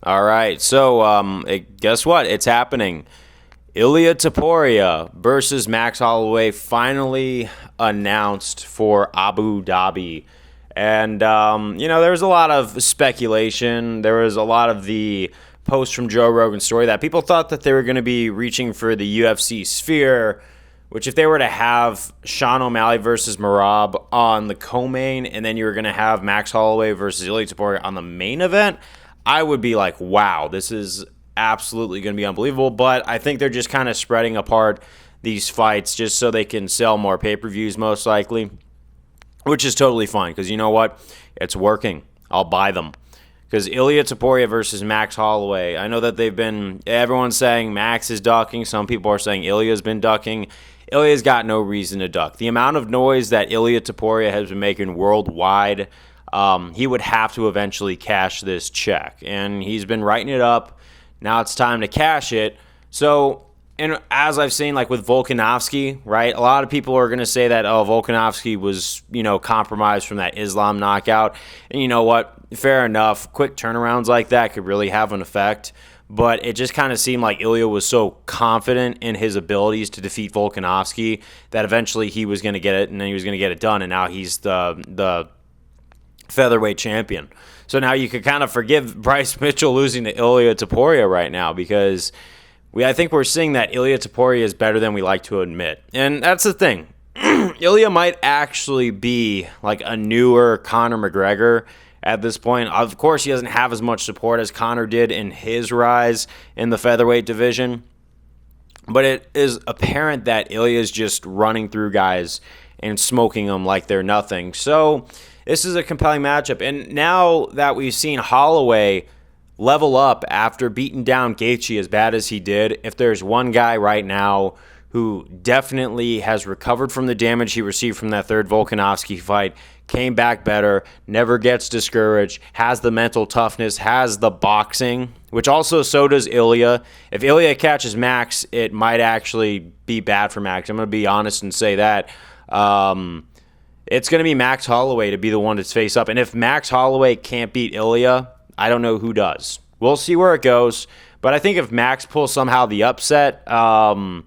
All right, so guess what? It's happening. Ilia Topuria versus Max Holloway finally announced for Abu Dhabi. And, there was a lot of speculation. There was a lot of the posts from Joe Rogan's story that people thought that they were going to be reaching for the UFC sphere, which if they were to have Sean O'Malley versus Merab on the co-main, and then you were going to have Max Holloway versus Ilia Topuria on the main event, I would be like, wow, this is absolutely going to be unbelievable. But I think they're just kind of spreading apart these fights just so they can sell more pay-per-views most likely, which is totally fine because you know what? It's working. I'll buy them. Because Ilia Topuria versus Max Holloway, I know that everyone's saying Max is ducking. Some people are saying Ilia's been ducking. Ilia's got no reason to duck. The amount of noise that Ilia Topuria has been making worldwide, he would have to eventually cash this check. And he's been writing it up. Now it's time to cash it. So, and as I've seen, like with Volkanovski, right, a lot of people are going to say that, Volkanovski was, compromised from that Islam knockout. And you know what? Fair enough. Quick turnarounds like that could really have an effect. But it just kind of seemed like Ilia was so confident in his abilities to defeat Volkanovski that eventually he was going to get it, and then he was going to get it done, and now he's the featherweight champion. So now you could kind of forgive Bryce Mitchell losing to Ilia Topuria right now because I think we're seeing that Ilia Topuria is better than we like to admit. And that's the thing. Ilia might actually be like a newer Conor McGregor at this point. Of course, he doesn't have as much support as Conor did in his rise in the featherweight division. But it is apparent that Ilia is just running through guys and smoking them like they're nothing. So this is a compelling matchup. And now that we've seen Holloway level up after beating down Gaethje as bad as he did, if there's one guy right now who definitely has recovered from the damage he received from that third Volkanovski fight, came back better, never gets discouraged, has the mental toughness, has the boxing, which also so does Ilia. If Ilia catches Max, it might actually be bad for Max. I'm going to be honest and say that. It's going to be Max Holloway to be the one to face up. And if Max Holloway can't beat Ilia, I don't know who does. We'll see where it goes. But I think if Max pulls somehow the upset, I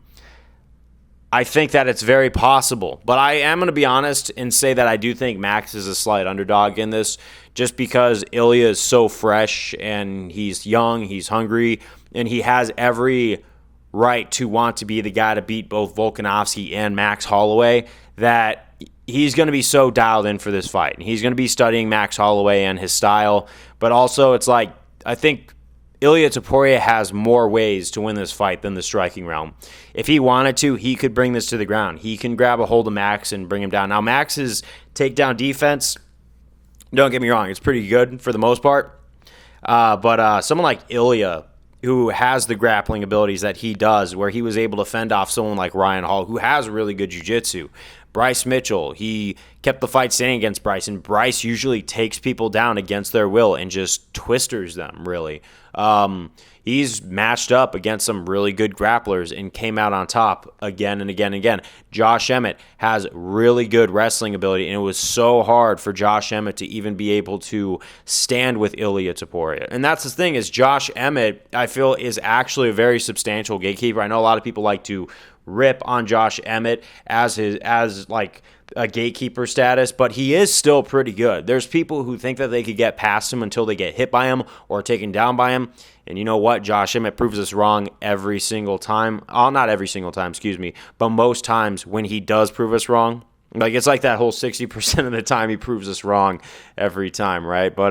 think that it's very possible. But I am going to be honest and say that I do think Max is a slight underdog in this just because Ilia is so fresh and he's young, he's hungry, and he has every right to want to be the guy to beat both Volkanovski and Max Holloway that he's going to be so dialed in for this fight. And he's going to be studying Max Holloway and his style. But also it's like I think Ilia Topuria has more ways to win this fight than the striking realm. If he wanted to, he could bring this to the ground. He can grab a hold of Max and bring him down. Now, Max's takedown defense, don't get me wrong, it's pretty good for the most part. But someone like Ilia, who has the grappling abilities that he does, where he was able to fend off someone like Ryan Hall, who has really good jiu-jitsu. Bryce Mitchell, he kept the fight standing against Bryce, and Bryce usually takes people down against their will and just twisters them, really. He's matched up against some really good grapplers and came out on top again and again and again. Josh Emmett has really good wrestling ability, and it was so hard for Josh Emmett to even be able to stand with Ilia Topuria. And that's the thing is Josh Emmett, I feel, is actually a very substantial gatekeeper. I know a lot of people like to rip on Josh Emmett as like a gatekeeper status, but he is still pretty good. There's people who think that they could get past him until they get hit by him or taken down by him. And you know what? Josh Emmett proves us wrong every single time. Not every single time, but most times when he does prove us wrong. Like it's like that whole 60% of the time he proves us wrong every time, right? But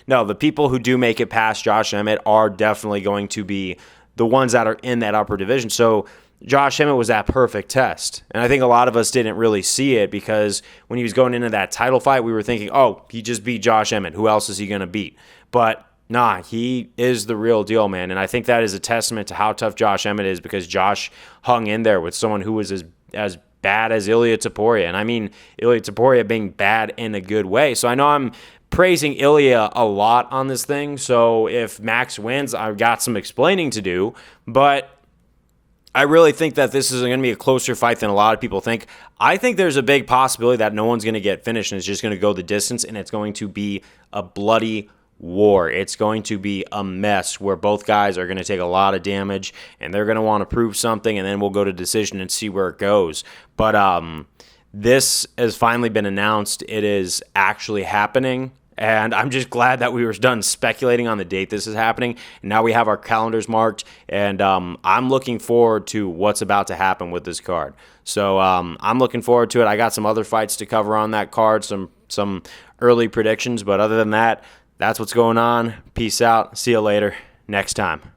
no, the people who do make it past Josh Emmett are definitely going to be the ones that are in that upper division. So Josh Emmett was that perfect test. And I think a lot of us didn't really see it because when he was going into that title fight, we were thinking, oh, he just beat Josh Emmett. Who else is he going to beat? But nah, he is the real deal, man. And I think that is a testament to how tough Josh Emmett is because Josh hung in there with someone who was as bad as Ilia Topuria. And I mean Ilia Topuria being bad in a good way. So I know I'm praising Ilia a lot on this thing. So if Max wins, I've got some explaining to do. But I really think that this is going to be a closer fight than a lot of people think. I think there's a big possibility that no one's going to get finished and it's just going to go the distance and it's going to be a bloody war. It's going to be a mess where both guys are going to take a lot of damage and they're going to want to prove something, and then we'll go to decision and see where it goes. But this has finally been announced. It is actually happening. And I'm just glad that we were done speculating on the date this is happening. Now we have our calendars marked, and I'm looking forward to what's about to happen with this card. So I'm looking forward to it. I got some other fights to cover on that card, some early predictions. But other than that, that's what's going on. Peace out. See you later. Next time.